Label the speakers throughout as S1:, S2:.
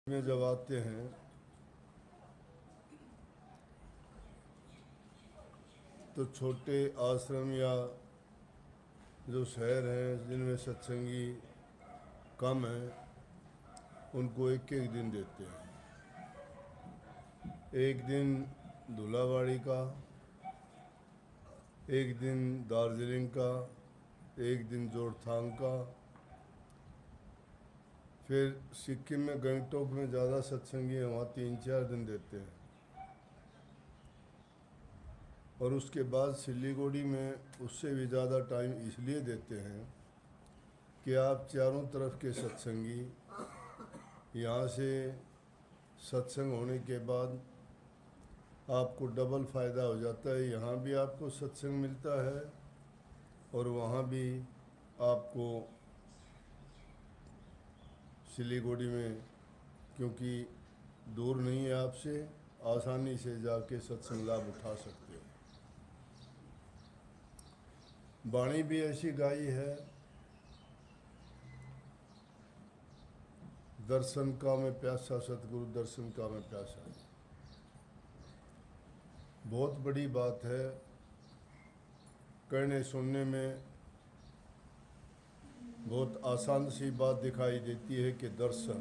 S1: में जब आते हैं तो छोटे आश्रम या जो शहर हैं जिनमें सत्संगी कम हैं उनको एक एक दिन देते हैं। एक दिन धुलाबाड़ी का, एक दिन दार्जिलिंग का, एक दिन जोरथांग का। फिर सिक्किम में गंगटोक में ज़्यादा सत्संगी हैं, वहाँ 3-4 दिन देते हैं। और उसके बाद सिलीगुड़ी में उससे भी ज़्यादा टाइम इसलिए देते हैं कि आप चारों तरफ के सत्संगी यहाँ से सत्संग होने के बाद आपको डबल फ़ायदा हो जाता है। यहाँ भी आपको सत्संग मिलता है और वहाँ भी आपको सिलीगुड़ी में, क्योंकि दूर नहीं है आपसे, आसानी से जाके सत्संग लाभ उठा सकते हो। वाणी भी ऐसी गाई है, दर्शन का मैं प्यासा सतगुरु दर्शन का मैं प्यासा। बहुत बड़ी बात है, कहने सुनने में बहुत आसान सी बात दिखाई देती है कि दर्शन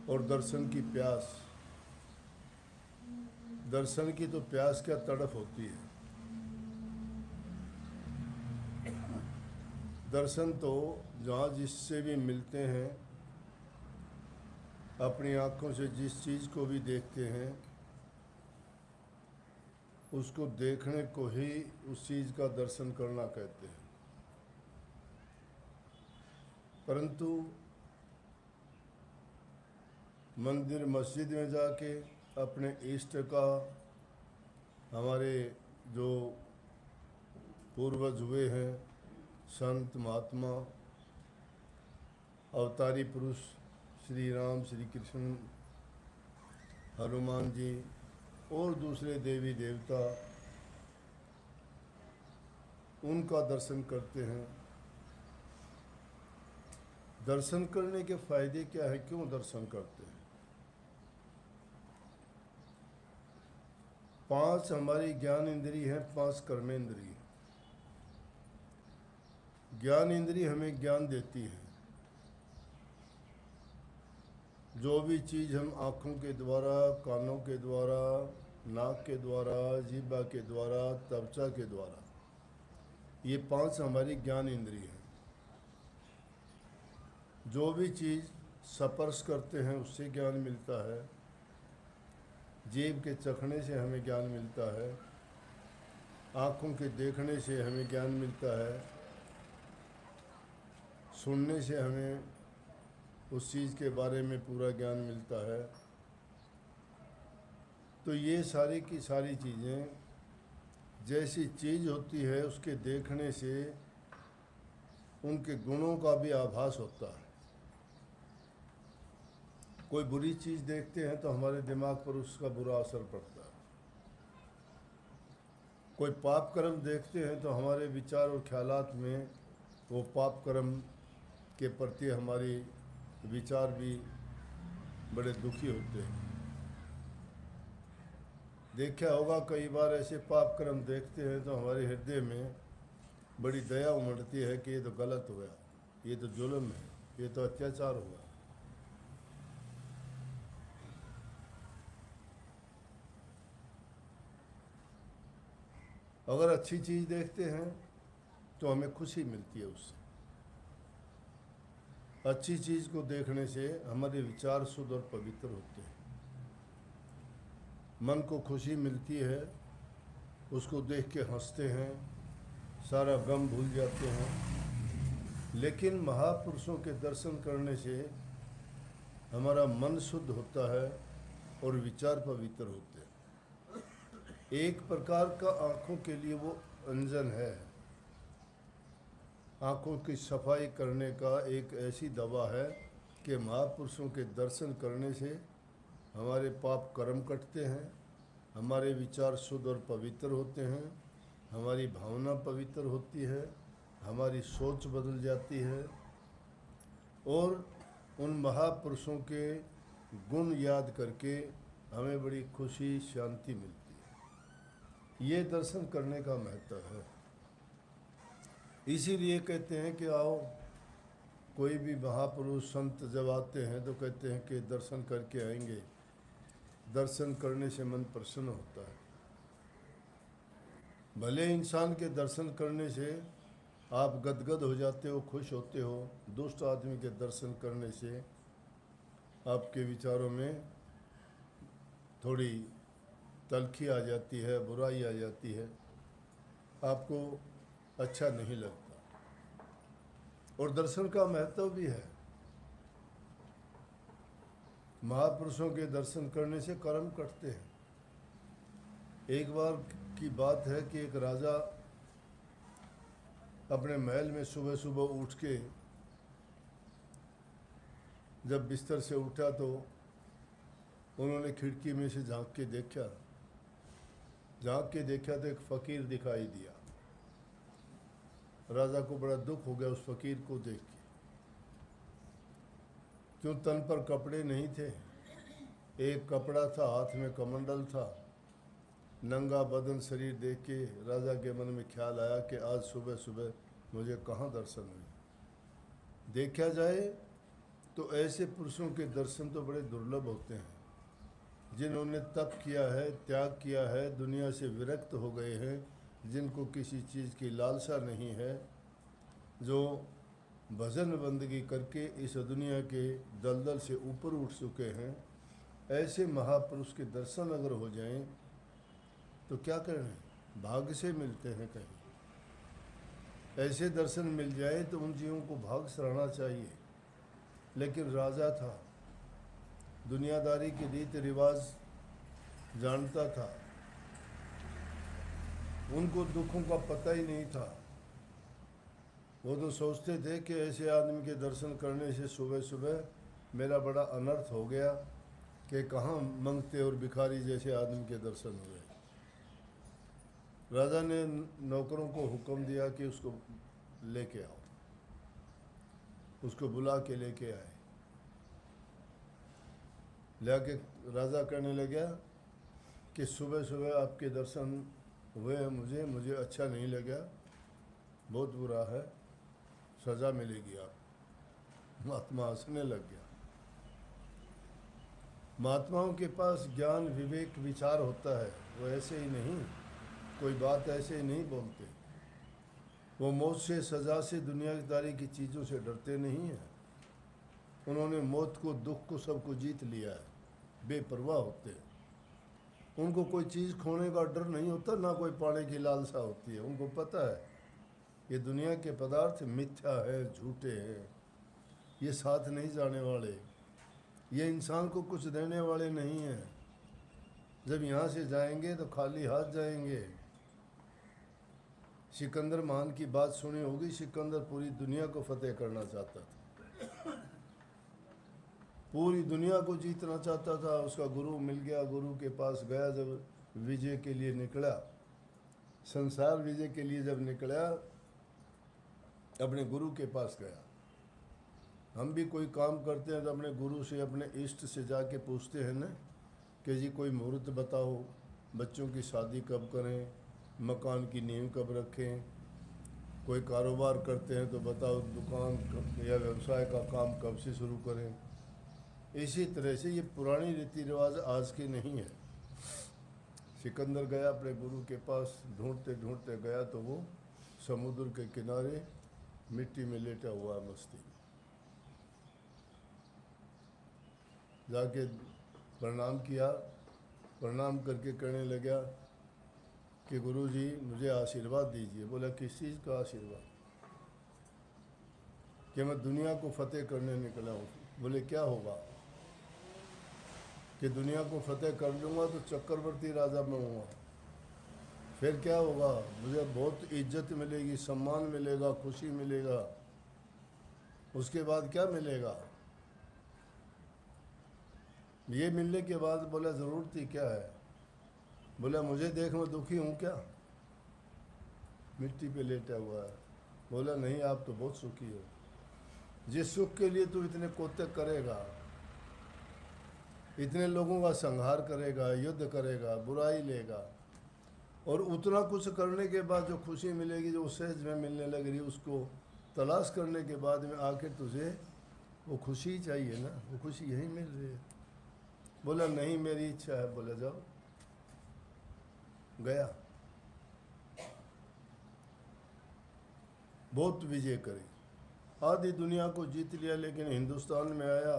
S1: और दर्शन की प्यास। दर्शन की तो प्यास क्या तड़प होती है। दर्शन तो जहाँ जिससे भी मिलते हैं, अपनी आँखों से जिस चीज़ को भी देखते हैं उसको देखने को ही उस चीज़ का दर्शन करना कहते हैं। परंतु मंदिर मस्जिद में जाके अपने इष्ट का, हमारे जो पूर्वज हुए हैं, संत महात्मा अवतारी पुरुष श्री राम, श्री कृष्ण, हनुमान जी और दूसरे देवी देवता, उनका दर्शन करते हैं। दर्शन करने के फायदे क्या है, क्यों दर्शन करते हैं? 5 हमारी ज्ञान इंद्रिय है, 5 कर्मेंद्रिय। ज्ञान इंद्रिय हमें ज्ञान देती है। जो भी चीज़ हम आँखों के द्वारा, कानों के द्वारा, नाक के द्वारा, जीभा के द्वारा, त्वचा के द्वारा, ये 5 हमारी ज्ञान इंद्रिय हैं। जो भी चीज़ स्पर्श करते हैं उससे ज्ञान मिलता है। जीभ के चखने से हमें ज्ञान मिलता है। आँखों के देखने से हमें ज्ञान मिलता है। सुनने से हमें उस चीज़ के बारे में पूरा ज्ञान मिलता है। तो ये सारी की सारी चीज़ें, जैसी चीज़ होती है उसके देखने से उनके गुणों का भी आभास होता है। कोई बुरी चीज़ देखते हैं तो हमारे दिमाग पर उसका बुरा असर पड़ता है। कोई पाप कर्म देखते हैं तो हमारे विचार और ख्यालात में वो पाप कर्म के प्रति हमारे विचार भी बड़े दुखी होते हैं। देखा होगा कई बार ऐसे पाप कर्म देखते हैं तो हमारे हृदय में बड़ी दया उमड़ती है कि ये तो गलत हुआ, ये तो जुल्म है, ये तो अत्याचार हुआ। अगर अच्छी चीज़ देखते हैं तो हमें खुशी मिलती है उससे। अच्छी चीज़ को देखने से हमारे विचार शुद्ध और पवित्र होते हैं, मन को खुशी मिलती है, उसको देख के हंसते हैं, सारा गम भूल जाते हैं। लेकिन महापुरुषों के दर्शन करने से हमारा मन शुद्ध होता है और विचार पवित्र होते हैं। एक प्रकार का आँखों के लिए वो अंजन है। आँखों की सफाई करने का एक ऐसी दवा है कि महापुरुषों के दर्शन करने से हमारे पाप कर्म कटते हैं, हमारे विचार शुद्ध और पवित्र होते हैं, हमारी भावना पवित्र होती है, हमारी सोच बदल जाती है और उन महापुरुषों के गुण याद करके हमें बड़ी खुशी शांति मिलती है। ये दर्शन करने का महत्व है। इसीलिए कहते हैं कि आओ, कोई भी महापुरुष संत जब आते हैं तो कहते हैं कि दर्शन करके आएंगे। दर्शन करने से मन प्रसन्न होता है। भले इंसान के दर्शन करने से आप गदगद हो जाते हो, खुश होते हो, दुष्ट आदमी के दर्शन करने से आपके विचारों में थोड़ी तलखी आ जाती है, बुराई आ जाती है, आपको अच्छा नहीं लगता। और दर्शन का महत्व भी है। महापुरुषों के दर्शन करने से कर्म कटते हैं। एक बार की बात है कि एक राजा अपने महल में सुबह सुबह उठ के जब बिस्तर से उठा तो उन्होंने खिड़की में से झांक के देखा तो एक फकीर दिखाई दिया। राजा को बड़ा दुख हो गया उस फकीर को देख के। क्यों? तन पर कपड़े नहीं थे, एक कपड़ा था, हाथ में कमंडल था, नंगा बदन शरीर देख के राजा के मन में ख्याल आया कि आज सुबह सुबह मुझे कहाँ दर्शन हुए। देखा जाए तो ऐसे पुरुषों के दर्शन तो बड़े दुर्लभ होते हैं, जिन्होंने तप किया है, त्याग किया है, दुनिया से विरक्त हो गए हैं, जिनको किसी चीज़ की लालसा नहीं है, जो भजन बंदगी करके इस दुनिया के दलदल से ऊपर उठ चुके हैं। ऐसे महापुरुष के दर्शन अगर हो जाएं तो क्या करें, भाग्य से मिलते हैं। कहीं ऐसे दर्शन मिल जाए तो उन जीवों को भाग सराहना चाहिए। लेकिन राजा था, दुनियादारी के रीति रिवाज जानता था, उनको दुखों का पता ही नहीं था। वो तो सोचते थे कि ऐसे आदमी के दर्शन करने से सुबह सुबह मेरा बड़ा अनर्थ हो गया कि कहाँ मंगते और भिखारी जैसे आदमी के दर्शन हुए। राजा ने नौकरों को हुक्म दिया कि उसको लेके आओ। उसको बुला के लेके आए। लेके राजा कहने लगा कि सुबह सुबह आपके दर्शन हुए हैं, मुझे अच्छा नहीं लगा, बहुत बुरा है, सज़ा मिलेगी आप। महात्मा हंसने लग गया। महात्माओं के पास ज्ञान, विवेक, विचार होता है। वो ऐसे ही नहीं, कोई बात ऐसे ही नहीं बोलते। वो मौत से, सज़ा से, दुनियादारी की चीज़ों से डरते नहीं हैं। उन्होंने मौत को, दुख को, सबको जीत लिया है, बेपरवाह होते हैं। उनको कोई चीज़ खोने का डर नहीं होता, ना कोई पाने की लालसा होती है। उनको पता है ये दुनिया के पदार्थ मिथ्या है, झूठे हैं, ये साथ नहीं जाने वाले, ये इंसान को कुछ देने वाले नहीं हैं। जब यहाँ से जाएंगे तो खाली हाथ जाएंगे। सिकंदर महान की बात सुनी होगी। सिकंदर पूरी दुनिया को फतेह करना चाहता था, पूरी दुनिया को जीतना चाहता था। उसका गुरु मिल गया, गुरु के पास गया। जब विजय के लिए निकला, संसार विजय के लिए जब निकला, अपने गुरु के पास गया। हम भी कोई काम करते हैं तो अपने गुरु से, अपने इष्ट से जाके पूछते हैं ना कि जी कोई मुहूर्त बताओ, बच्चों की शादी कब करें, मकान की नींव कब रखें, कोई कारोबार करते हैं तो बताओ दुकान या व्यवसाय का काम कब से शुरू करें। इसी तरह से ये पुरानी रीति रिवाज आज के नहीं है। सिकंदर गया अपने गुरु के पास, ढूंढते ढूंढते गया तो वो समुद्र के किनारे मिट्टी में लेटा हुआ मस्ती में। जाके प्रणाम किया, प्रणाम करके कहने लगा कि गुरुजी मुझे आशीर्वाद दीजिए। बोला किस चीज़ का आशीर्वाद? कि मैं दुनिया को फतेह करने निकला हूँ। बोले क्या होगा? कि दुनिया को फतेह कर लूँगा तो चक्रवर्ती राजा मैं हूँगा। फिर क्या होगा? मुझे बहुत इज्जत मिलेगी, सम्मान मिलेगा, खुशी मिलेगा। उसके बाद क्या मिलेगा? ये मिलने के बाद बोला ज़रूरत ही क्या है? बोला मुझे देख मैं दुखी हूँ क्या? मिट्टी पे लेटा हुआ है। बोला नहीं, आप तो बहुत सुखी हो। जिस सुख के लिए तू इतने कोते करेगा, इतने लोगों का संहार करेगा, युद्ध करेगा, बुराई लेगा, और उतना कुछ करने के बाद जो खुशी मिलेगी, जो सहज में मिलने लग रही, उसको तलाश करने के बाद में आखिर तुझे वो खुशी ही चाहिए ना, वो खुशी यही मिल रही है। बोला नहीं मेरी इच्छा है, बोला जाओ, गया, बहुत विजय करी, आधी दुनिया को जीत लिया, लेकिन हिंदुस्तान में आया,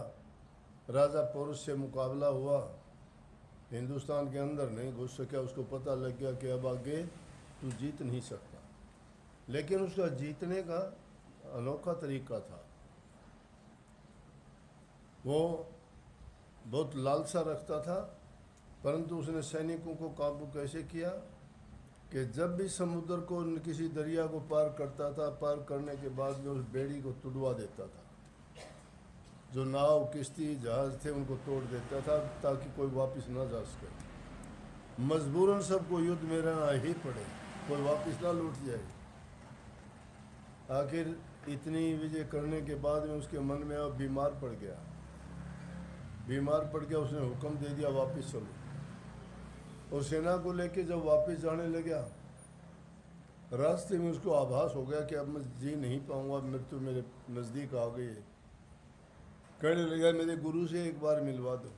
S1: राजा पोरस से मुकाबला हुआ, हिंदुस्तान के अंदर नहीं घुस सका, उसको पता लग गया कि अब आगे तू जीत नहीं सकता। लेकिन उसका जीतने का अनोखा तरीका था, वो बहुत लालसा रखता था, परंतु उसने सैनिकों को काबू कैसे किया कि जब भी समुद्र को किसी दरिया को पार करता था, पार करने के बाद में उस बेड़ी को तुड़वा देता था, जो नाव किश्ती जहाज थे उनको तोड़ देता था ताकि कोई वापस ना जा सके। मजबूरन सबको युद्ध में रहना ही पड़े, कोई वापस ना लौट जाए। आखिर इतनी विजय करने के बाद में उसके मन में अब बीमार पड़ गया, बीमार पड़ गया, उसने हुक्म दे दिया वापस चलो, और सेना को लेके जब वापस जाने लगा, रास्ते में उसको आभास हो गया कि अब मैं जी नहीं पाऊंगा, मृत्यु मेरे नज़दीक आ गई है। कहने लगा मेरे गुरु से एक बार मिलवा दो।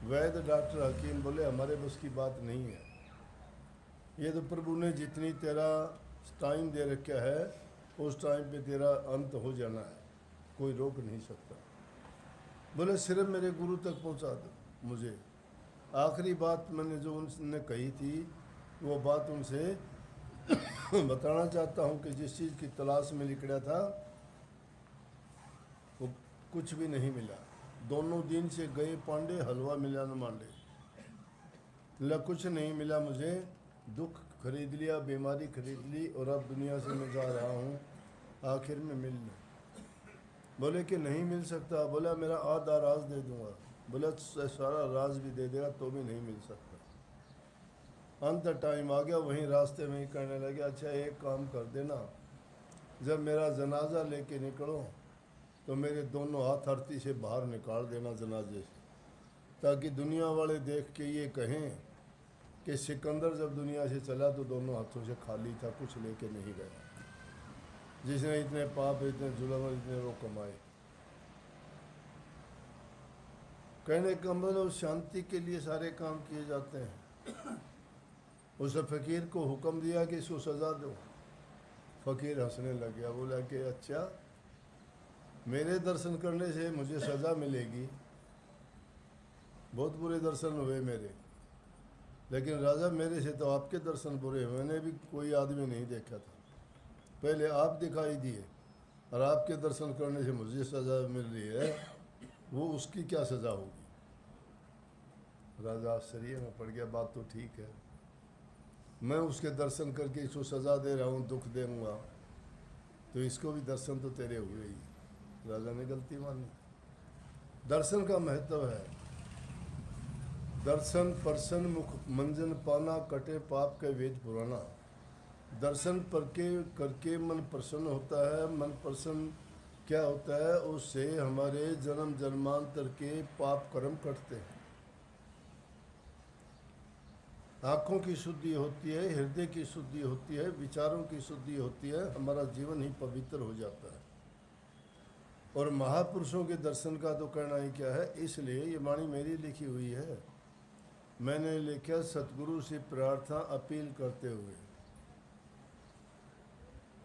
S1: वैद्य डॉक्टर हकीम बोले हमारे बस की बात नहीं है, ये तो प्रभु ने जितनी तेरा टाइम दे रखा है उस टाइम पे तेरा अंत हो जाना है, कोई रोक नहीं सकता। बोले सिर्फ मेरे गुरु तक पहुंचा दो मुझे, आखिरी बात मैंने जो उनने कही थी वो बात उनसे बताना चाहता हूँ कि जिस चीज़ की तलाश में निकला था वो कुछ भी नहीं मिला। दोनों दिन से गए पांडे, हलवा मिला न मांडे, कुछ नहीं मिला मुझे, दुख खरीद लिया, बीमारी खरीद ली, और अब दुनिया से मैं जा रहा हूँ, आखिर में मिल लो। बोले कि नहीं मिल सकता। बोला मेरा आधा राज दे दूंगा। बोला सारा राज भी दे देगा तो भी नहीं मिल सकता। अंत टाइम आ गया, वहीं रास्ते में ही कहने लगे अच्छा एक काम कर देना, जब मेरा जनाजा लेके निकलो तो मेरे दोनों हाथ धरती से बाहर निकाल देना जनाजे से, ताकि दुनिया वाले देख के ये कहें कि सिकंदर जब दुनिया से चला तो दोनों हाथों से खाली था, कुछ लेके नहीं गया, जिसने इतने पाप, इतने जुल्म, इतने वो कमाए। कहने का मतलब शांति के लिए सारे काम किए जाते हैं। उस फकीर को हुक्म दिया कि इसको सज़ा दो। फकीर हंसने लग गया, बोला कि अच्छा मेरे दर्शन करने से मुझे सज़ा मिलेगी, बहुत बुरे दर्शन हुए मेरे, लेकिन राजा मेरे से तो आपके दर्शन बुरे हुए, मैंने भी कोई आदमी नहीं देखा था, पहले आप दिखाई दिए और आपके दर्शन करने से मुझे सज़ा मिल रही है, वो उसकी क्या सज़ा होगी। राजा आश्चर्य में पड़ गया, बात तो ठीक है, मैं उसके दर्शन करके इसको सज़ा दे रहा हूँ, दुख दूंगा, तो इसको भी दर्शन तो तेरे हुए ही। राजा ने गलती मानी। दर्शन का महत्व है, दर्शन परसन मुख मंजन पाना, कटे पाप के वेद पुराना। दर्शन करके मन प्रसन्न होता है। मन प्रसन्न क्या होता है, उससे हमारे जन्म जन्मांतर के पाप कर्म कटते हैं, आँखों की शुद्धि होती है, हृदय की शुद्धि होती है, विचारों की शुद्धि होती है, हमारा जीवन ही पवित्र हो जाता है। और महापुरुषों के दर्शन का तो कहना ही क्या है। इसलिए ये वाणी मेरी लिखी हुई है, मैंने लिखा सतगुरु से प्रार्थना अपील करते हुए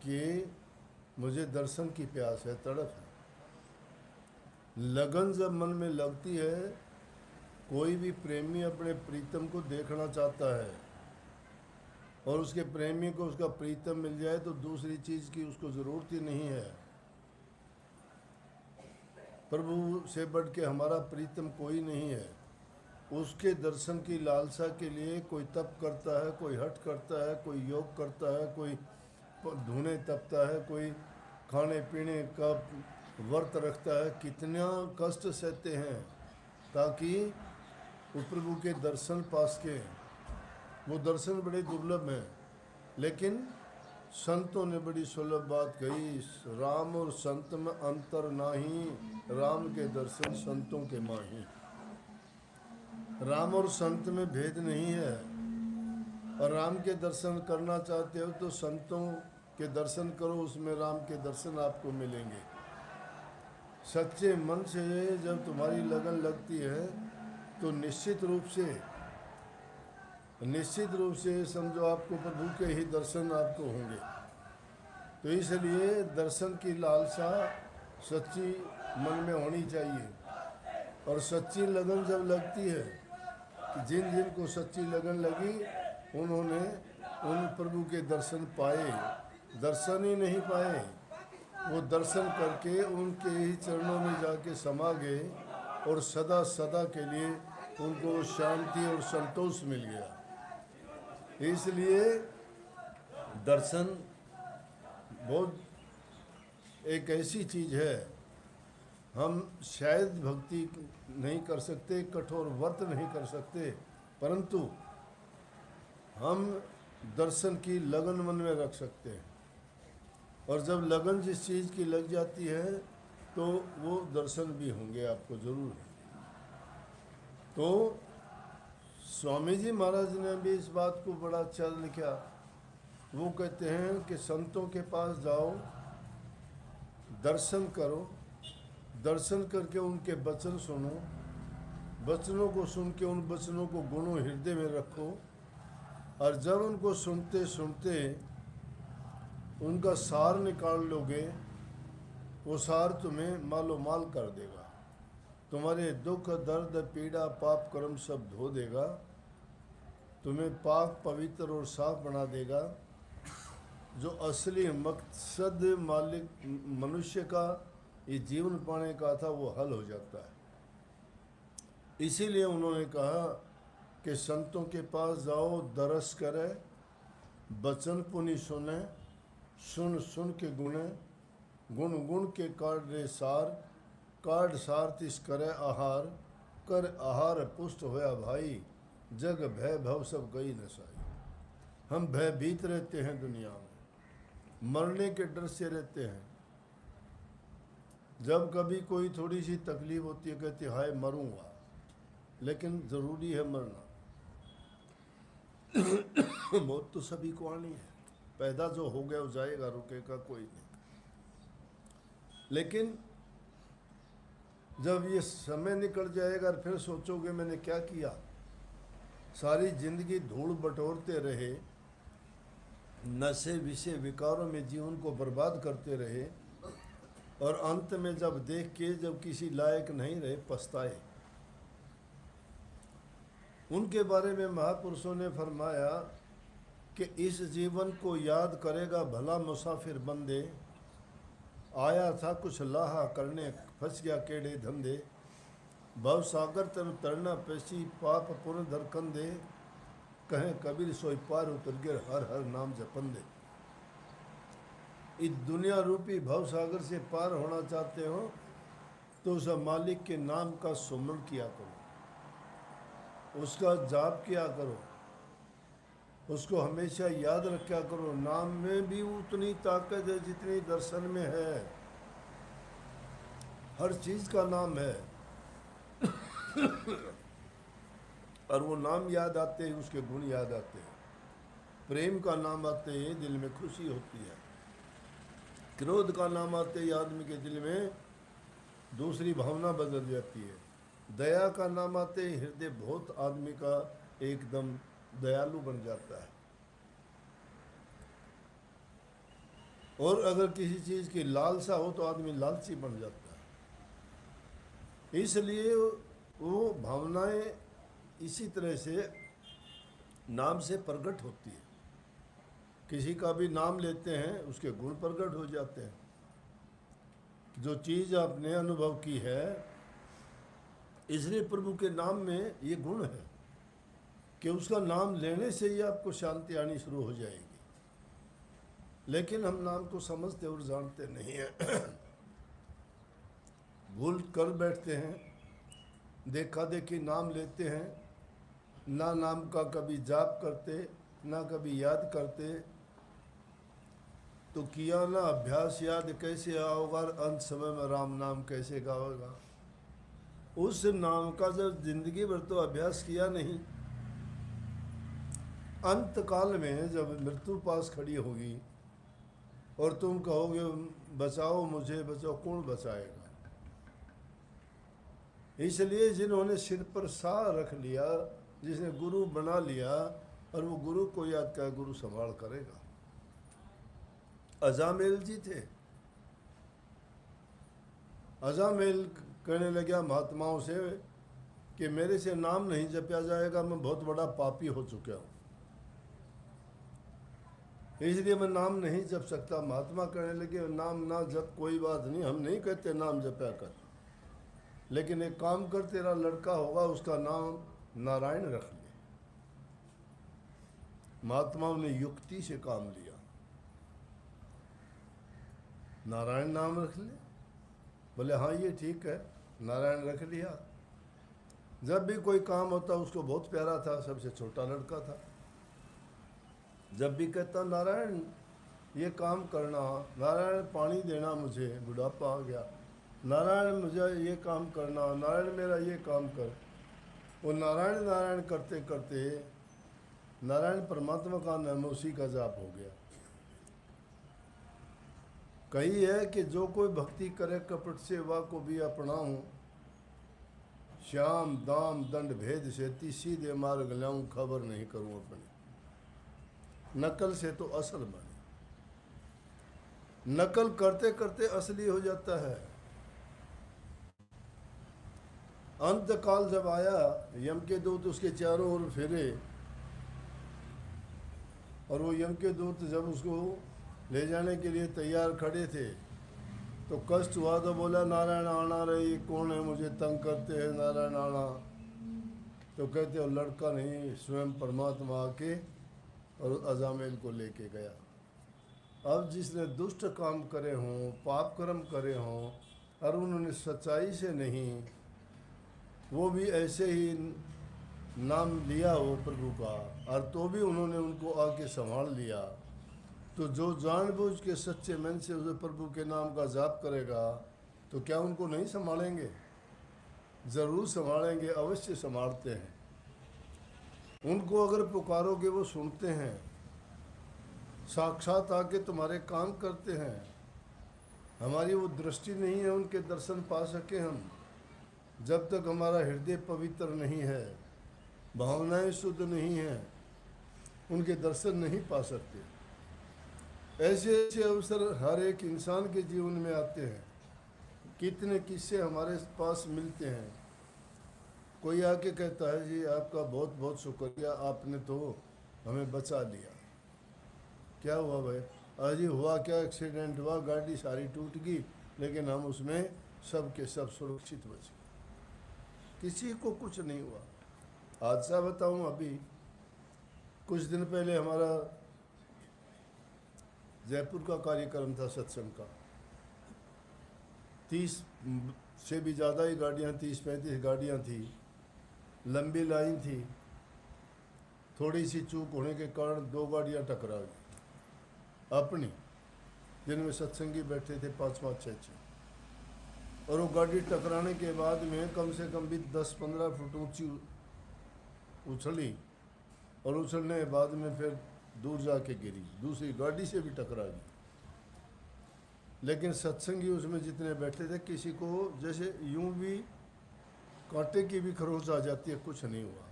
S1: कि मुझे दर्शन की प्यास है, तड़प है। लगन जब मन में लगती है, कोई भी प्रेमी अपने प्रीतम को देखना चाहता है और उसके प्रेमी को उसका प्रीतम मिल जाए तो दूसरी चीज़ की उसको ज़रूरत ही नहीं है। प्रभु से बढ़ के हमारा प्रीतम कोई नहीं है। उसके दर्शन की लालसा के लिए कोई तप करता है, कोई हठ करता है, कोई योग करता है, कोई धुने तपता है, कोई खाने पीने का व्रत रखता है, कितना कष्ट सहते हैं ताकि वो प्रभु के दर्शन पास के। वो दर्शन बड़े दुर्लभ हैं, लेकिन संतों ने बड़ी सुलभ बात कही, राम और संत में अंतर नाही, राम के दर्शन संतों के माही। राम और संत में भेद नहीं है, और राम के दर्शन करना चाहते हो तो संतों के दर्शन करो, उसमें राम के दर्शन आपको मिलेंगे। सच्चे मन से जब तुम्हारी लगन लगती है तो निश्चित रूप से समझो आपको प्रभु के ही दर्शन आपको होंगे। तो इसलिए दर्शन की लालसा सच्ची मन में होनी चाहिए। और सच्ची लगन जब लगती है, जिन जिन को सच्ची लगन लगी उन्होंने उन प्रभु के दर्शन पाए। दर्शन ही नहीं पाए, वो दर्शन करके उनके ही चरणों में जाके समा गए और सदा सदा के लिए उनको शांति और संतोष मिल गया। इसलिए दर्शन बहुत एक ऐसी चीज़ है, हम शायद भक्ति नहीं कर सकते, कठोर व्रत नहीं कर सकते, परंतु हम दर्शन की लगन मन में रख सकते हैं। और जब लगन जिस चीज़ की लग जाती है तो वो दर्शन भी होंगे आपको ज़रूर। तो स्वामी जी महाराज ने भी इस बात को बड़ा अच्छा लिखा। वो कहते हैं कि संतों के पास जाओ, दर्शन करो, दर्शन करके उनके वचन सुनो, वचनों को सुन के उन वचनों को गुणों हृदय में रखो, और जब उनको सुनते सुनते उनका सार निकाल लोगे, वो सार तुम्हें मालो माल कर देगा, तुम्हारे दुख दर्द पीड़ा पाप कर्म सब धो देगा, तुम्हें पाक पवित्र और साफ बना देगा। जो असली मकसद मालिक मनुष्य का ये जीवन पाने का था वो हल हो जाता है। इसीलिए उन्होंने कहा कि संतों के पास जाओ, दरस करे, बचन पुनि सुने, सुन सुन के गुणे, गुण गुण के काढ़ रे सार, काढ़ सार तिस करे आहार, कर आहार पुष्ट होया भाई, जग भय भव सब गई नसाई। हम भयभीत रहते हैं दुनिया में, मरने के डर से रहते हैं। जब कभी कोई थोड़ी सी तकलीफ होती है कहते हाय मरूंगा, लेकिन ज़रूरी है मरना। मौत तो सभी को आनी है, पैदा जो हो गया वो जाएगा, रुकेगा कोई नहीं। लेकिन जब ये समय निकल जाएगा फिर सोचोगे मैंने क्या किया। सारी जिंदगी धूल बटोरते रहे, नशे विषय विकारों में जीवन को बर्बाद करते रहे, और अंत में जब देख के जब किसी लायक नहीं रहे पछताए। उनके बारे में महापुरुषों ने फरमाया कि इस जीवन को याद करेगा भला मुसाफिर बंदे, आया था कुछ लाहा करने फंस गया केड़े धंधे, भव सागर तन तरना पेशी पाप पुण्य धर कंधे, कहें कबीर सोई पार उतर गिर हर हर नाम जपंदे। इस दुनिया रूपी भव सागर से पार होना चाहते हो तो उस मालिक के नाम का सुमरण किया करो, उसका जाप किया करो, उसको हमेशा याद रखा करो। नाम में भी उतनी ताकत है जितनी दर्शन में है। हर चीज़ का नाम है और वो नाम याद आते हैं, उसके गुण याद आते हैं। प्रेम का नाम आते ही दिल में खुशी होती है, क्रोध का नाम आते ही आदमी के दिल में दूसरी भावना बदल जाती है, दया का नाम आते ही हृदय बहुत आदमी का एकदम दयालु बन जाता है। और अगर किसी चीज़ की लालसा हो तो आदमी लालची बन जाता है। इसलिए वो भावनाएं इसी तरह से नाम से प्रकट होती है। किसी का भी नाम लेते हैं उसके गुण प्रकट हो जाते हैं। जो चीज़ आपने अनुभव की है, इसलिए प्रभु के नाम में ये गुण है कि उसका नाम लेने से ही आपको शांति आनी शुरू हो जाएगी। लेकिन हम नाम को समझते और जानते नहीं हैं, भूल कर बैठते हैं, देखा देखी नाम लेते हैं, ना नाम का कभी जाप करते, ना कभी याद करते, तो किया ना अभ्यास, याद कैसे आओगा, और अंत समय में राम नाम कैसे गाओगा। उस नाम का जब जिंदगी भर तो अभ्यास किया नहीं, अंत काल में जब मृत्यु पास खड़ी होगी और तुम कहोगे बचाओ मुझे बचाओ, कौन बचाएगा। इसलिए जिन्होंने सिर पर सा रख लिया, जिसने गुरु बना लिया, और वो गुरु को याद कर, गुरु संभाल करेगा। अजामेल जी थे, अजामेल कहने लगा महात्माओं से कि मेरे से नाम नहीं जपया जाएगा, मैं बहुत बड़ा पापी हो चुका हूँ, इसलिए मैं नाम नहीं जप सकता। महात्मा कहने लगे नाम ना जप कोई बात नहीं, हम नहीं कहते नाम जपया कर, लेकिन एक काम कर, तेरा लड़का होगा उसका नाम नारायण रख ले। महात्माओं ने युक्ति से काम लिया, नारायण नाम रख ले। बोले हाँ ये ठीक है, नारायण रख लिया। जब भी कोई काम होता उसको बहुत प्यारा था, सबसे छोटा लड़का था, जब भी कहता नारायण ये काम करना, नारायण पानी देना, मुझे बुढ़ापा आ गया, नारायण मुझे ये काम करना, नारायण मेरा ये काम कर। वो नारायण नारायण करते करते नारायण परमात्मा का नाम उसी का जाप हो गया। कही है कि जो कोई भक्ति करे कपट से वह को भी अपनाऊं, श्याम दाम दंड भेद से सीधे मार्ग लाऊं, खबर नहीं करूं अपने। नकल से तो असल बने, नकल करते करते असली हो जाता है। अंत काल जब आया, यम के दूत उसके चारों ओर फिरे, और वो यम के दूत जब उसको ले जाने के लिए तैयार खड़े थे तो कष्ट हुआ, तो बोला नारायण आना रे, ये कौन है मुझे तंग करते हैं, नारायण आना। तो कहते हो लड़का नहीं, स्वयं परमात्मा आके और अजामेल को लेके गया। अब जिसने दुष्ट काम करे हों, पाप कर्म करे हों, और उन्होंने सच्चाई से नहीं, वो भी ऐसे ही नाम लिया हो प्रभु का, और तो भी उन्होंने उनको आके संभाल लिया, तो जो जानबूझ के सच्चे मन से उस प्रभु के नाम का जाप करेगा, तो क्या उनको नहीं संभालेंगे? ज़रूर संभालेंगे, अवश्य संभालते हैं। उनको अगर पुकारोगे वो सुनते हैं, साक्षात आके तुम्हारे काम करते हैं। हमारी वो दृष्टि नहीं है उनके दर्शन पा सके हम, जब तक हमारा हृदय पवित्र नहीं है, भावनाएं शुद्ध नहीं हैं, उनके दर्शन नहीं पा सकते। ऐसे ऐसे अवसर हर एक इंसान के जीवन में आते हैं। कितने किस्से हमारे पास मिलते हैं। कोई आके कहता है जी आपका बहुत बहुत शुक्रिया, आपने तो हमें बचा लिया। क्या हुआ भाई? अजी हुआ क्या, एक्सीडेंट हुआ, गाड़ी सारी टूट गई, लेकिन हम उसमें सब के सब सुरक्षित बच गए, किसी को कुछ नहीं हुआ। हादसा बताऊं, अभी कुछ दिन पहले हमारा जयपुर का कार्यक्रम था सत्संग का। 30 से भी ज़्यादा ही गाड़ियाँ, 30-35 गाड़ियाँ थी, लंबी लाइन थी। थोड़ी सी चूक होने के कारण 2 गाड़ियाँ टकरा गई अपनी, जिनमें सत्संगी बैठे थे 5-5, 6-6। और वो गाड़ी टकराने के बाद में कम से कम भी 10-15 फुट ऊंची उछली, और उछलने के बाद में फिर दूर जाके गिरी, दूसरी गाड़ी से भी टकरा गई। लेकिन सत्संगी उसमें जितने बैठे थे, किसी को जैसे यूं भी कांटे की भी खरोच आ जाती है, कुछ नहीं हुआ,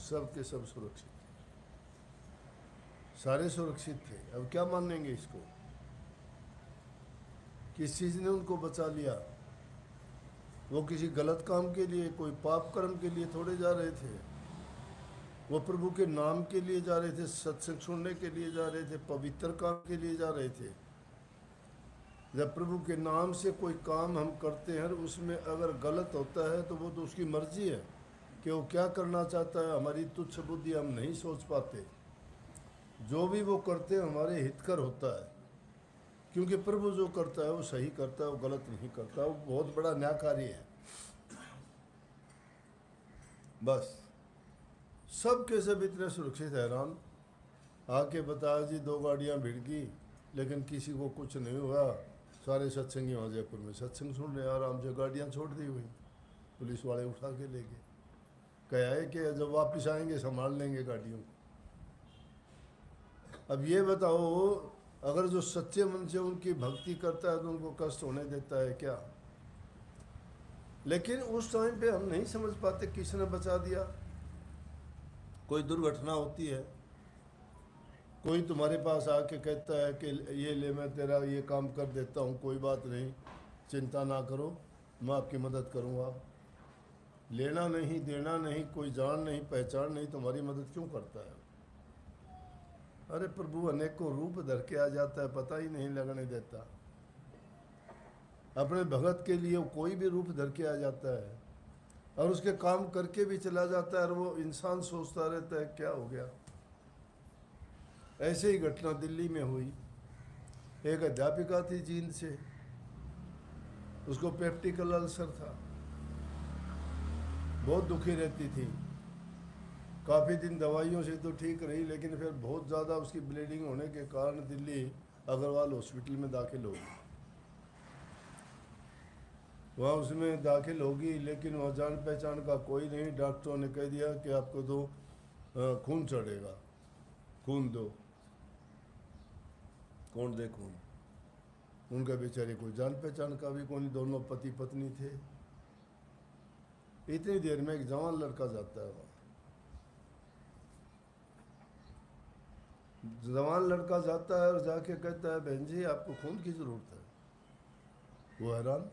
S1: सब के सब सुरक्षित, सारे सुरक्षित थे। अब क्या मानेंगे इसको? किस चीज़ ने उनको बचा लिया? वो किसी गलत काम के लिए, कोई पाप कर्म के लिए थोड़े जा रहे थे, वो प्रभु के नाम के लिए जा रहे थे, सत्संग सुनने के लिए जा रहे थे, पवित्र काम के लिए जा रहे थे। जब प्रभु के नाम से कोई काम हम करते हैं, उसमें अगर गलत होता है तो वो तो उसकी मर्जी है कि वो क्या करना चाहता है। हमारी तुच्छ बुद्धि, हम नहीं सोच पाते। जो भी वो करते हैं हमारे हितकर होता है, क्योंकि प्रभु जो करता है वो सही करता है, वो गलत नहीं करता। वो बहुत बड़ा न्यायकारी है। बस सब के सब इतने सुरक्षित, हैरान। आके बताया जी 2 गाड़ियाँ भिड़ गई, लेकिन किसी को कुछ नहीं हुआ। सारे सत्संगी वहाँ जयपुर में सत्संग सुन रहे हैं, आराम से गाड़ियाँ छोड़ दी हुई, पुलिस वाले उठा के ले गए। कहा है कि जब वापस आएंगे संभाल लेंगे गाड़ियों को। अब ये बताओ, अगर जो सच्चे मन से उनकी भक्ति करता है तो उनको कष्ट होने देता है क्या? लेकिन उस टाइम पे हम नहीं समझ पाते किसने बचा दिया। कोई दुर्घटना होती है, कोई तुम्हारे पास आके कहता है कि ये ले, मैं तेरा ये काम कर देता हूँ, कोई बात नहीं, चिंता ना करो, मैं आपकी मदद करूँगा। लेना नहीं, देना नहीं, कोई जान नहीं, पहचान नहीं, तुम्हारी मदद क्यों करता है? अरे प्रभु अनेकों रूप धर के आ जाता है, पता ही नहीं लगने देता। अपने भगत के लिए कोई भी रूप धर के आ जाता है और उसके काम करके भी चला जाता है, और वो इंसान सोचता रहता है क्या हो गया। ऐसे ही घटना दिल्ली में हुई। एक अध्यापिका थी जींद से, उसको पेप्टिकल अल्सर था, बहुत दुखी रहती थी। काफ़ी दिन दवाइयों से तो ठीक रही, लेकिन फिर बहुत ज़्यादा उसकी ब्लीडिंग होने के कारण दिल्ली अग्रवाल हॉस्पिटल में दाखिल हो गई। वहाँ उसमें दाखिल होगी, लेकिन वहाँ जान पहचान का कोई नहीं। डॉक्टरों ने कह दिया कि आपको तो खून चढ़ेगा, खून दो। कौन दे खून? उनका बेचारे कोई जान पहचान का भी कौन, दोनों पति पत्नी थे। इतनी देर में एक जवान लड़का जाता है वहाँ। जवान लड़का जाता है और जाके कहता है, बहन जी आपको खून की ज़रूरत है। वो हैरान,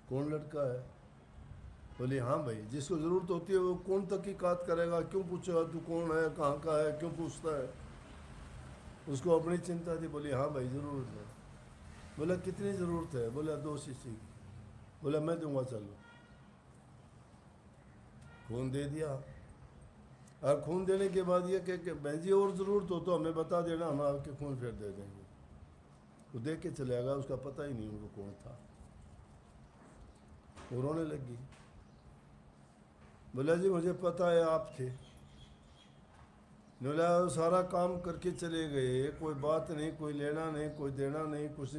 S1: कौन लड़का है? बोले हाँ भाई, जिसको ज़रूरत होती है वो कौन तहकीकात करेगा, क्यों पूछेगा तू कौन है, कहाँ का है, क्यों पूछता है? उसको अपनी चिंता थी। बोली हाँ भाई ज़रूरत है। बोला कितनी ज़रूरत है? बोला 2 शीशी की। बोला मैं दूंगा, चलो। खून दे दिया। और खून देने के बाद ये कि बहन जी और ज़रूरत हो तो हमें बता देना, हम आपके खून फिर दे देंगे। वो देख के चले गया, उसका पता ही नहीं उनको कौन था। वो रोने लगी। बोला जी मुझे पता है आप थे। बोला सारा काम करके चले गए, कोई बात नहीं, कोई लेना नहीं, कोई देना नहीं, कुछ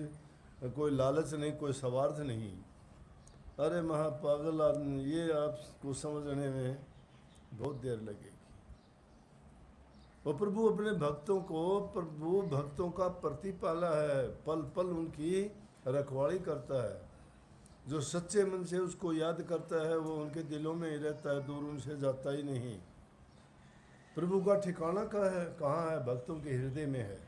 S1: कोई लालच नहीं, कोई स्वार्थ नहीं। अरे महापागल आदमी, ये आपको समझने में बहुत देर लगेगी। वो प्रभु अपने भक्तों को, प्रभु भक्तों का प्रतिपाला है, पल पल उनकी रखवाली करता है। जो सच्चे मन से उसको याद करता है वो उनके दिलों में ही रहता है, दूर उनसे जाता ही नहीं। प्रभु का ठिकाना कहाँ है? भक्तों के हृदय में है।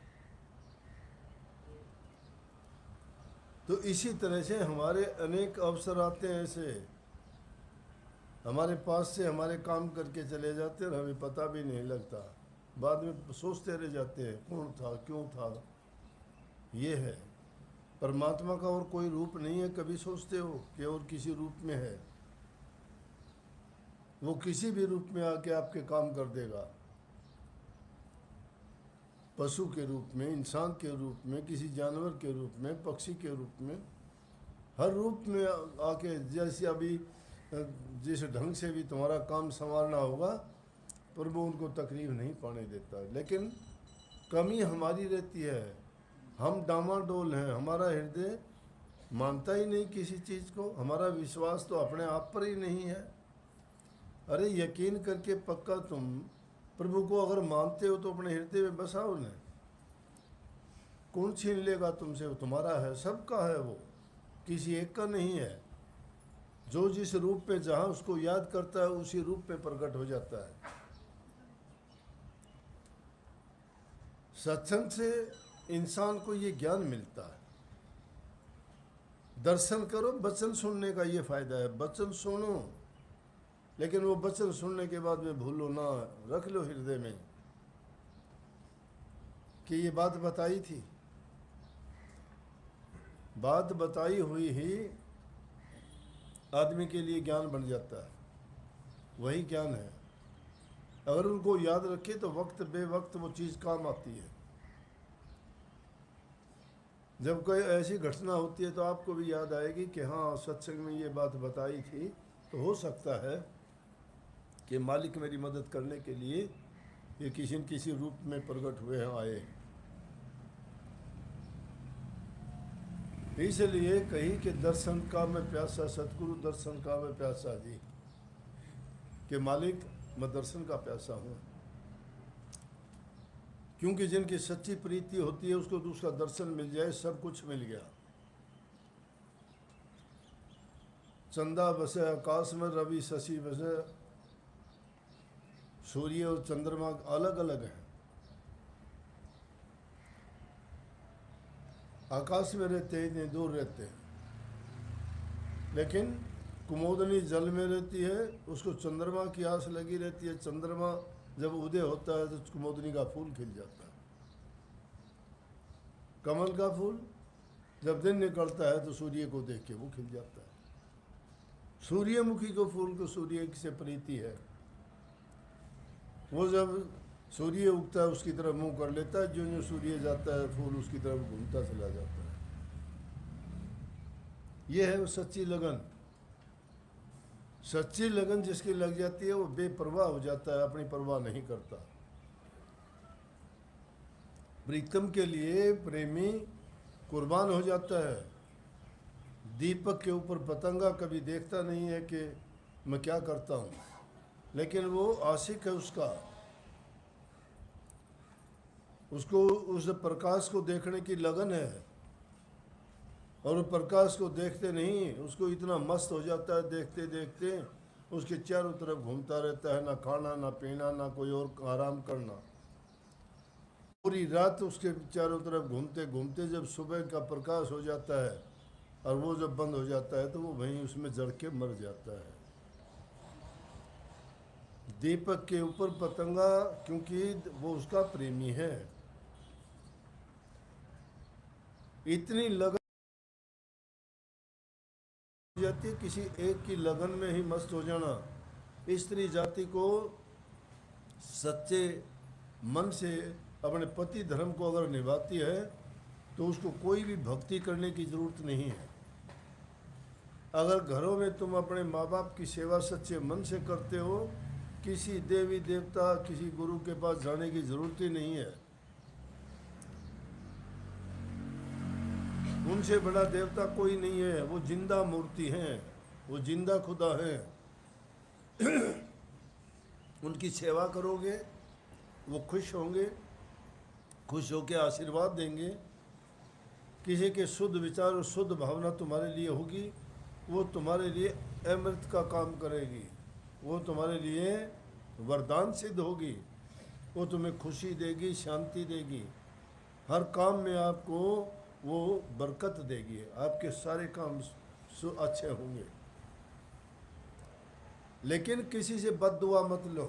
S1: तो इसी तरह से हमारे अनेक अवसर आते हैं, ऐसे हमारे पास से हमारे काम करके चले जाते हैं, हमें पता भी नहीं लगता। बाद में सोचते रह जाते हैं कौन था, क्यों था। ये है परमात्मा का और कोई रूप नहीं है। कभी सोचते हो कि और किसी रूप में है? वो किसी भी रूप में आके आपके काम कर देगा। पशु के रूप में, इंसान के रूप में, किसी जानवर के रूप में, पक्षी के रूप में, हर रूप में आके, जैसे अभी जिस ढंग से भी तुम्हारा काम संभालना होगा, प्रभु उनको तकलीफ नहीं पाने देता। लेकिन कमी हमारी रहती है, हम डामाडोल हैं, हमारा हृदय मानता ही नहीं किसी चीज़ को, हमारा विश्वास तो अपने आप पर ही नहीं है। अरे यकीन करके पक्का तुम प्रभु को अगर मानते हो तो अपने हृदय में बसाओ उन्हें। कौन छीन लेगा तुमसे? वो तुम्हारा है, सबका है, वो किसी एक का नहीं है। जो जिस रूप पे जहाँ उसको याद करता है उसी रूप पे प्रकट हो जाता है। सत्संग से इंसान को ये ज्ञान मिलता है। दर्शन करो, वचन सुनने का ये फायदा है। वचन सुनो, लेकिन वो वचन सुनने के बाद में भूलो ना, रख लो हृदय में कि ये बात बताई थी। बात बताई हुई ही आदमी के लिए ज्ञान बन जाता है, वही ज्ञान है। अगर उनको याद रखे तो वक्त बेवक्त वो चीज़ काम आती है। जब कोई ऐसी घटना होती है तो आपको भी याद आएगी कि हाँ सत्संग में ये बात बताई थी, तो हो सकता है कि मालिक मेरी मदद करने के लिए ये किसी न किसी रूप में प्रकट हुए हैं, आए। इसलिए कही कि दर्शन का मैं प्यासा, सतगुरु दर्शन का मैं प्यासा जी, कि मालिक मैं दर्शन का प्यासा हूँ। क्योंकि जिनकी सच्ची प्रीति होती है उसको दूसरा दर्शन मिल जाए, सब कुछ मिल गया। चंदा बसे आकाश में, रवि शशि बसे, सूर्य और चंद्रमा अलग अलग हैं। आकाश में रहते हैं, इतने दूर रहते हैं, लेकिन कुमोदनी जल में रहती है, उसको चंद्रमा की आस लगी रहती है। चंद्रमा जब उदय होता है तो कुमोदनी का फूल खिल जाता है। कमल का फूल जब दिन निकलता है तो सूर्य को देख के वो खिल जाता है। सूर्यमुखी को फूल को सूर्य से प्रीति है, वो जब सूर्य उगता है उसकी तरफ मुंह कर लेता है, जो सूर्य जाता है फूल उसकी तरफ घूमता चला जाता है। ये है वो सच्ची लगन। सच्ची लगन जिसकी लग जाती है वो बेपरवाह हो जाता है, अपनी परवाह नहीं करता। प्रीतम के लिए प्रेमी कुर्बान हो जाता है। दीपक के ऊपर पतंगा कभी देखता नहीं है कि मैं क्या करता हूँ, लेकिन वो आशिक है उसका। उसको उस प्रकाश को देखने की लगन है, और प्रकाश को देखते नहीं उसको इतना मस्त हो जाता है, देखते देखते उसके चारों तरफ घूमता रहता है, ना खाना ना पीना ना कोई और आराम करना। पूरी रात उसके चारों तरफ घूमते घूमते जब सुबह का प्रकाश हो जाता है और वो जब बंद हो जाता है तो वो वहीं उसमें जड़ के मर जाता है। दीपक के ऊपर पतंगा, क्योंकि वो उसका प्रेमी है। इतनी लगन जाती है, किसी एक की लगन में ही मस्त हो जाना। स्त्री जाति को सच्चे मन से अपने पति धर्म को अगर निभाती है तो उसको कोई भी भक्ति करने की जरूरत नहीं है। अगर घरों में तुम अपने माँ बाप की सेवा सच्चे मन से करते हो, किसी देवी देवता किसी गुरु के पास जाने की जरूरत ही नहीं है। उनसे बड़ा देवता कोई नहीं है, वो जिंदा मूर्ति हैं, वो जिंदा खुदा हैं। उनकी सेवा करोगे वो खुश होंगे, खुश होकर आशीर्वाद देंगे। किसी के शुद्ध विचार और शुद्ध भावना तुम्हारे लिए होगी, वो तुम्हारे लिए अमृत का काम करेगी, वो तुम्हारे लिए वरदान सिद्ध होगी, वो तुम्हें खुशी देगी, शांति देगी, हर काम में आपको वो बरकत देगी, आपके सारे काम अच्छे होंगे। लेकिन किसी से बद्दुआ मत लो।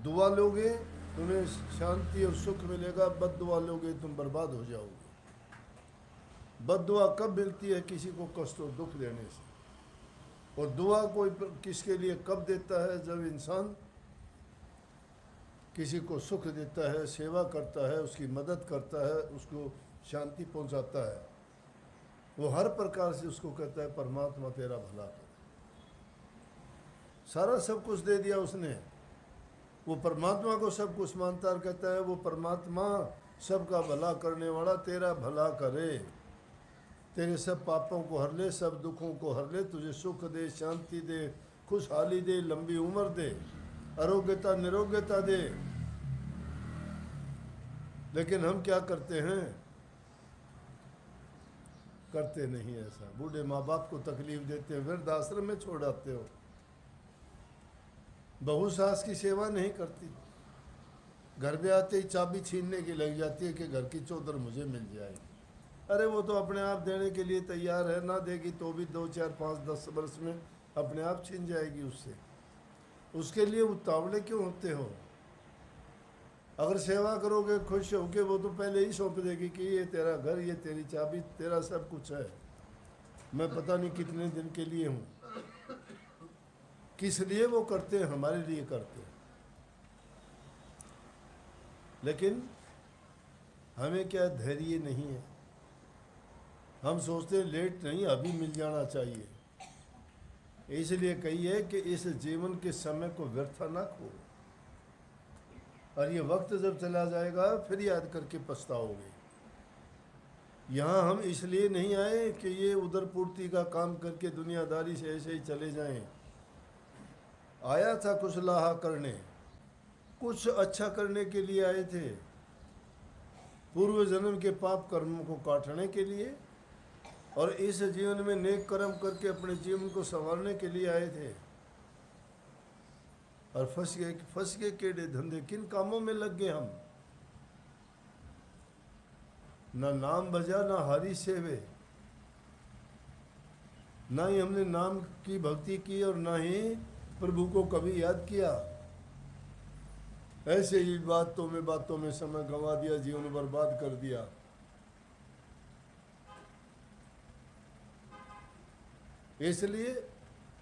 S1: दुआ लोगे तुम्हें शांति और सुख मिलेगा, बद्दुआ लोगे तुम बर्बाद हो जाओगे। बद्दुआ कब मिलती है? किसी को कष्ट और दुख देने से। और दुआ कोई किसके लिए कब देता है? जब इंसान किसी को सुख देता है, सेवा करता है, उसकी मदद करता है, उसको शांति पहुंचाता है, वो हर प्रकार से उसको कहता है परमात्मा तेरा भला करे। सारा सब कुछ दे दिया उसने, वो परमात्मा को सब कुछ मानता और कहता है वो परमात्मा सबका भला करने वाला, तेरा भला करे, तेरे सब पापों को हर ले, सब दुखों को हर ले, तुझे सुख दे, शांति दे, खुशहाली दे, लंबी उम्र दे, आरोग्यता निरोग्यता दे। लेकिन हम क्या करते हैं? करते नहीं ऐसा। बूढ़े माँ बाप को तकलीफ देते हो, वृद्ध आश्रम में छोड़ आते हो। बहू सास की सेवा नहीं करती, घर पे आते ही चाबी छीनने की लग जाती है कि घर की चौधर मुझे मिल जाएगी। अरे वो तो अपने आप देने के लिए तैयार है, ना देगी तो भी 2, 4, 5, 10 वर्ष में अपने आप छीन जाएगी उससे। उसके लिए उतावले क्यों होते हो? अगर सेवा करोगे खुश होके, वो तो पहले ही सौंप देगी कि ये तेरा घर, ये तेरी चाबी, तेरा सब कुछ है, मैं पता नहीं कितने दिन के लिए हूँ। किस लिए वो करते हैं? हमारे लिए करते हैं। लेकिन हमें क्या धैर्य नहीं है। हम सोचते हैं लेट नहीं, अभी मिल जाना चाहिए। इसलिए कहिए कि इस जीवन के समय को व्यर्थ ना खो, और ये वक्त जब चला जाएगा फिर याद करके पछताओगे। यहाँ हम इसलिए नहीं आए कि ये उधर पूर्ति का काम करके दुनियादारी से ऐसे ही चले जाएं। आया था कुछ लाहा करने, कुछ अच्छा करने के लिए आए थे, पूर्व जन्म के पाप कर्मों को काटने के लिए, और इस जीवन में नेक कर्म करके अपने जीवन को संवारने के लिए आए थे। और फंस गए केड़े धंधे, किन कामों में लग गए हम। ना नाम भजा ना हरि सेवे, ना ही हमने नाम की भक्ति की और ना ही प्रभु को कभी याद किया। ऐसे ही बातों में समय गंवा दिया, जीवन बर्बाद कर दिया। इसलिए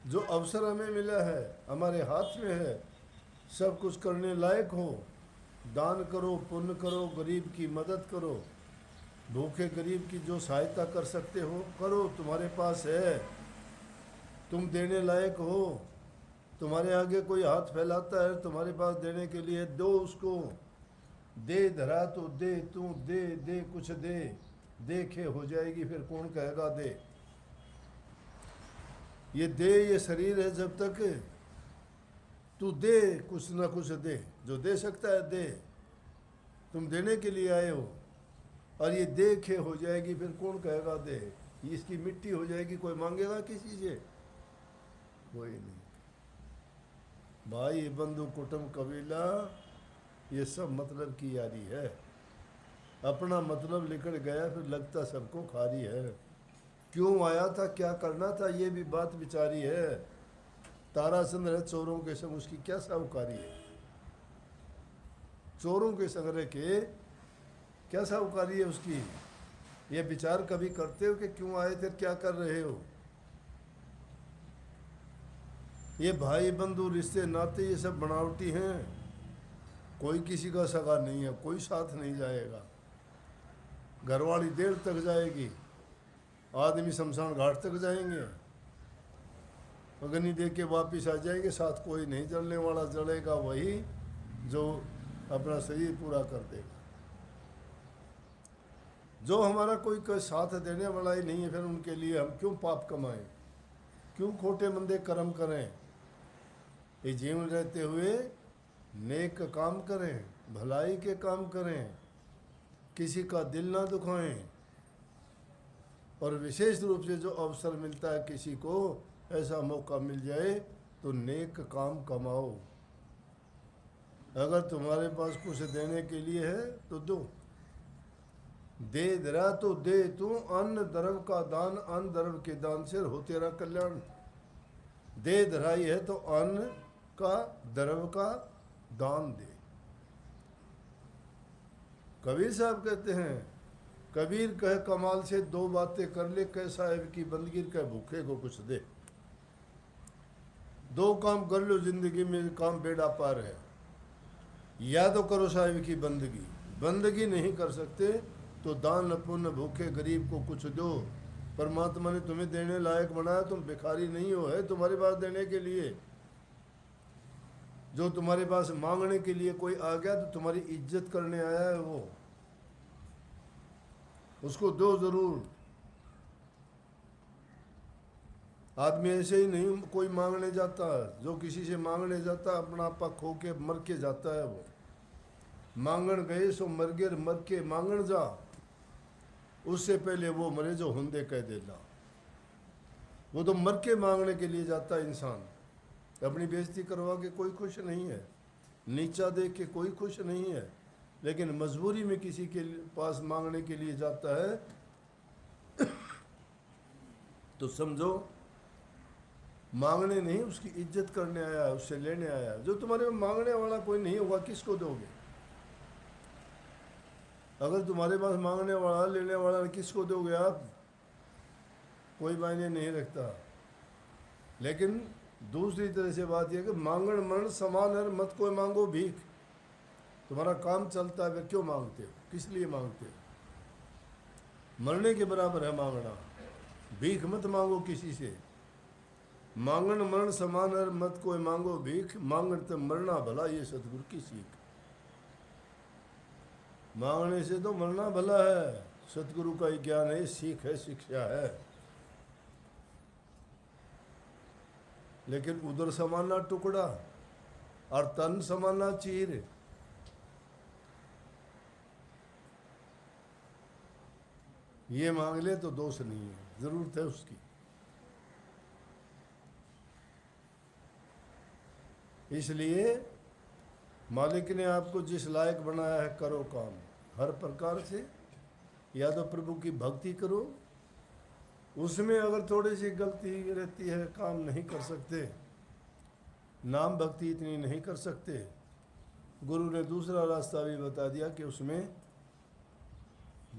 S1: जो अवसर हमें मिला है, हमारे हाथ में है, सब कुछ करने लायक हो, दान करो, पुण्य करो, गरीब की मदद करो, भूखे गरीब की जो सहायता कर सकते हो करो। तुम्हारे पास है, तुम देने लायक हो, तुम्हारे आगे कोई हाथ फैलाता है तुम्हारे पास देने के लिए, दो उसको। दे धरा तो दे, तू दे दे कुछ दे, देखे हो जाएगी फिर कौन कहेगा दे। ये दे, ये शरीर है, जब तक तू दे कुछ ना कुछ दे, जो दे सकता है दे। तुम देने के लिए आए हो, और ये देखे हो जाएगी फिर कौन कहेगा दे। इसकी मिट्टी हो जाएगी, कोई मांगेगा किसी से? कोई नहीं। भाई बंधु कुटुंब कबीला, ये सब मतलब की यारी है। अपना मतलब निकल गया फिर लगता सबको खारी है। क्यों आया था, क्या करना था, ये भी बात विचारी है। ताराचंद्र है चोरों के संग, उसकी क्या साहूकारी है। चोरों के संग्रह के क्या साहूकारी है उसकी। ये विचार कभी करते हो कि क्यों आए थे, क्या कर रहे हो। ये भाई बंधु रिश्ते नाते ये सब बनावटी हैं। कोई किसी का सगा नहीं है, कोई साथ नहीं जाएगा। घरवाली देर तक जाएगी, आदमी शमशान घाट तक जाएंगे, अग्नि दे के वापिस आ जाएंगे, साथ कोई नहीं जलने वाला। जलेगा वही जो अपना शरीर पूरा कर देगा। जो हमारा कोई साथ देने वाला ही नहीं है, फिर उनके लिए हम क्यों पाप कमाएं, क्यों खोटे मंदे कर्म करें। ये जीवन रहते हुए नेक काम करें, भलाई के काम करें, किसी का दिल ना दुखाएं। और विशेष रूप से जो अवसर मिलता है किसी को, ऐसा मौका मिल जाए तो नेक काम कमाओ। अगर तुम्हारे पास कुछ देने के लिए है तो दो। दे दरा तो दे तू, अन्न धर्म का दान, अन्न धर्म के दान से हो तेरा कल्याण। दे धराई है तो अन्न का, धर्म का दान दे। कबीर साहब कहते हैं, कबीर कह कमाल से दो बातें कर ले, कह साहिब की बंदगी, कह भूखे को कुछ दे। दो काम कर लो जिंदगी में, काम बेड़ा पार है। या तो करो साहिब की बंदगी, बंदगी नहीं कर सकते तो दान पुण्य, भूखे गरीब को कुछ दो। परमात्मा ने तुम्हें देने लायक बनाया, तुम भिखारी नहीं हो, है तुम्हारे पास देने के लिए। जो तुम्हारे पास मांगने के लिए कोई आ गया तो तुम्हारी इज्जत करने आया है, वो उसको दो जरूर। आदमी ऐसे ही नहीं कोई मांगने जाता है। जो किसी से मांगने जाता है अपना आपा खो के मर के जाता है। वो मांगण गए सो मर गए, मर के मांगण जा, उससे पहले वो मरे जो हुंदे कह देला। वो तो मर के मांगने के लिए जाता है इंसान। अपनी बेइज्जती करवा के कोई खुश नहीं है, नीचा देख के कोई खुश नहीं है, लेकिन मजबूरी में किसी के पास मांगने के लिए जाता है तो समझो मांगने नहीं, उसकी इज्जत करने आया, उससे लेने आया। जो तुम्हारे में मांगने वाला कोई नहीं होगा, किसको दोगे? अगर तुम्हारे पास मांगने वाला लेने वाला, किसको दोगे आप? कोई मायने नहीं रखता। लेकिन दूसरी तरह से बात यह कि मांगण मरण समान है, मत कोई मांगो भीख। तुम्हारा काम चलता है, क्यों मांगते हो, किस लिए मांगते हो? मरने के बराबर है मांगना। भीख मत मांगो किसी से। मांगण मरण समान है, मत कोई मांगो भीख। मांगण तो मरना भला, ये सतगुरु की सीख। मांगने से तो मरना भला है। सतगुरु का ही ज्ञान है, सीख है, शिक्षा है। लेकिन उधर समाना टुकड़ा और तन समाना चीर। ये मांग ले तो दोष नहीं है, जरूरत है उसकी। इसलिए मालिक ने आपको जिस लायक बनाया है करो काम हर प्रकार से। या तो प्रभु की भक्ति करो, उसमें अगर थोड़ी सी गलती रहती है काम नहीं कर सकते, नाम भक्ति इतनी नहीं कर सकते, गुरु ने दूसरा रास्ता भी बता दिया कि उसमें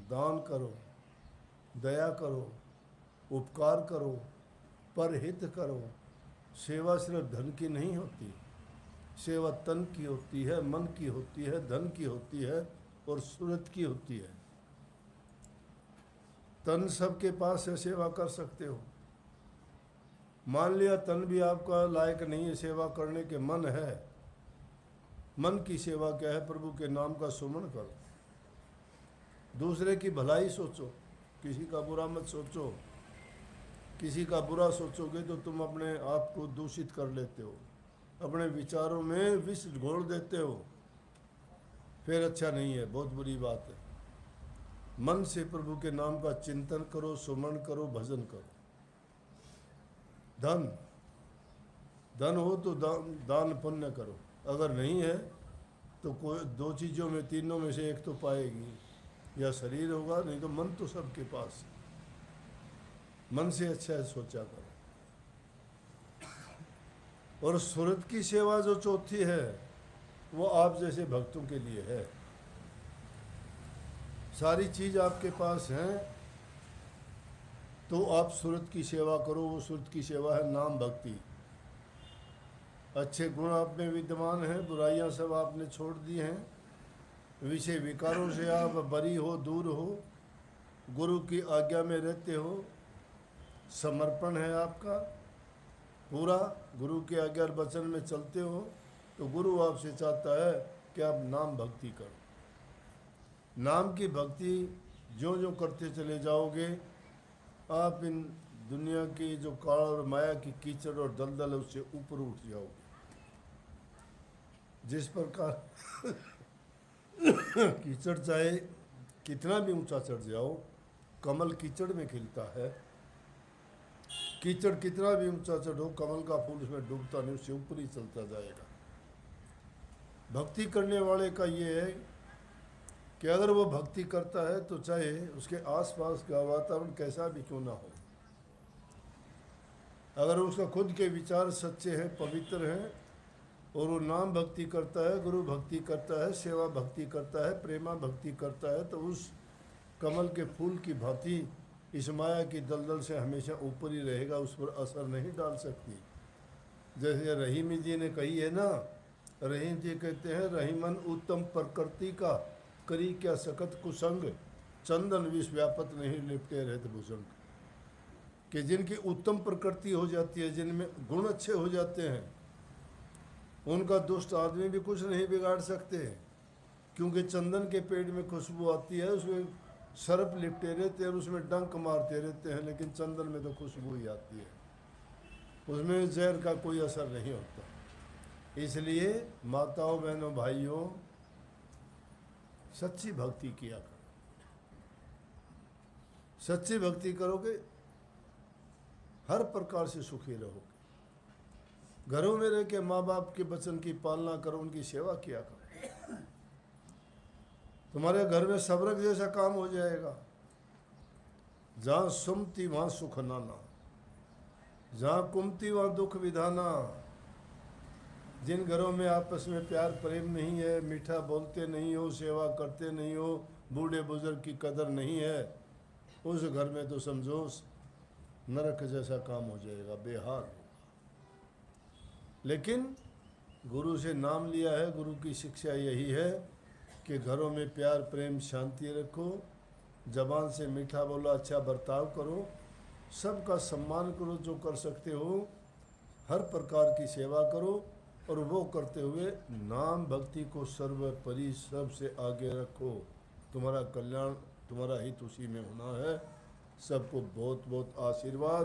S1: दान करो, दया करो, उपकार करो, परहित करो। सेवा सिर्फ धन की नहीं होती, सेवा तन की होती है, मन की होती है, धन की होती है और सूरत की होती है। तन सबके पास है, सेवा कर सकते हो। मान लिया तन भी आपका लायक नहीं है सेवा करने के, मन है, मन की सेवा क्या है? प्रभु के नाम का सुमन करो, दूसरे की भलाई सोचो, किसी का बुरा मत सोचो। किसी का बुरा सोचोगे तो तुम अपने आप को दूषित कर लेते हो, अपने विचारों में विष घोल देते हो, फिर अच्छा नहीं है, बहुत बुरी बात है। मन से प्रभु के नाम का चिंतन करो, सुमन करो, भजन करो। धन हो तो दान पुण्य करो, अगर नहीं है तो कोई दो चीज़ों में, तीनों में से एक तो पाएगी, या शरीर होगा, नहीं तो मन तो सबके पास है। मन से अच्छा सोचा करो। और सूरत की सेवा जो चौथी है वो आप जैसे भक्तों के लिए है। सारी चीज़ आपके पास है तो आप सूरत की सेवा करो। वो सूरत की सेवा है नाम भक्ति। अच्छे गुण आप में विद्यमान हैं, बुराइयां सब आपने छोड़ दी हैं, विषय विकारों से आप बरी हो, दूर हो, गुरु की आज्ञा में रहते हो, समर्पण है आपका पूरा, गुरु के आज्ञा और वचन में चलते हो, तो गुरु आपसे चाहता है कि आप नाम भक्ति करो। नाम की भक्ति जो जो करते चले जाओगे, आप इन दुनिया की जो काल और माया की कीचड़ और दलदल है उससे ऊपर उठ जाओगे। जिस प्रकार कीचड़ चाहे कितना भी ऊंचा चढ़ जाओ, कमल कीचड़ में खिलता है। कीचड़ कितना भी ऊंचा चढ़ो, कमल का फूल उसमें डूबता नहीं, उससे ऊपर ही चलता जाएगा। भक्ति करने वाले का ये है कि अगर वो भक्ति करता है तो चाहे उसके आसपास का वातावरण कैसा भी क्यों ना हो, अगर उसका खुद के विचार सच्चे हैं, पवित्र हैं, और वो नाम भक्ति करता है, गुरु भक्ति करता है, सेवा भक्ति करता है, प्रेमा भक्ति करता है, तो उस कमल के फूल की भांति इस माया की दलदल से हमेशा ऊपर ही रहेगा, उस पर असर नहीं डाल सकती। जैसे रहीमी जी ने कही है ना, रहीम जी कहते हैं, रहीमन उत्तम प्रकृति का करी क्या सकत कुसंग, चंदन विष व्यापत नहीं लिपटे रहते भुजंग। कि जिनकी उत्तम प्रकृति हो जाती है, जिनमें गुण अच्छे हो जाते हैं, उनका दुष्ट आदमी भी कुछ नहीं बिगाड़ सकते, क्योंकि चंदन के पेड़ में खुशबू आती है, उसमें सर्प लिपटे रहते हैं, उसमें डंक मारते रहते हैं, लेकिन चंदन में तो खुशबू ही आती है, उसमें जहर का कोई असर नहीं होता। इसलिए माताओं, बहनों, भाइयों, सच्ची भक्ति किया करो। सच्ची भक्ति करोगे हर प्रकार से सुखी रहोगे। घरों में रह के माँ बाप के वचन की पालना करो, उनकी सेवा किया करो, तुम्हारे घर में स्वर्ग जैसा काम हो जाएगा। जहाँ सुमति वहाँ सुख नाना, जहाँ कुमति वहाँ दुख विधाना। जिन घरों में आपस में प्यार प्रेम नहीं है, मीठा बोलते नहीं हो, सेवा करते नहीं हो, बूढ़े बुजुर्ग की कदर नहीं है, उस घर में तो समझो नरक जैसा काम हो जाएगा, बेहाल होगा। लेकिन गुरु से नाम लिया है, गुरु की शिक्षा यही है कि घरों में प्यार प्रेम शांति रखो, जबान से मीठा बोलो, अच्छा बर्ताव करो, सबका सम्मान करो, जो कर सकते हो, हर प्रकार की सेवा करो, और वो करते हुए नाम भक्ति को सर्वोपरि सबसे आगे रखो। तुम्हारा कल्याण तुम्हारा हित उसी में होना है। सबको बहुत बहुत आशीर्वाद।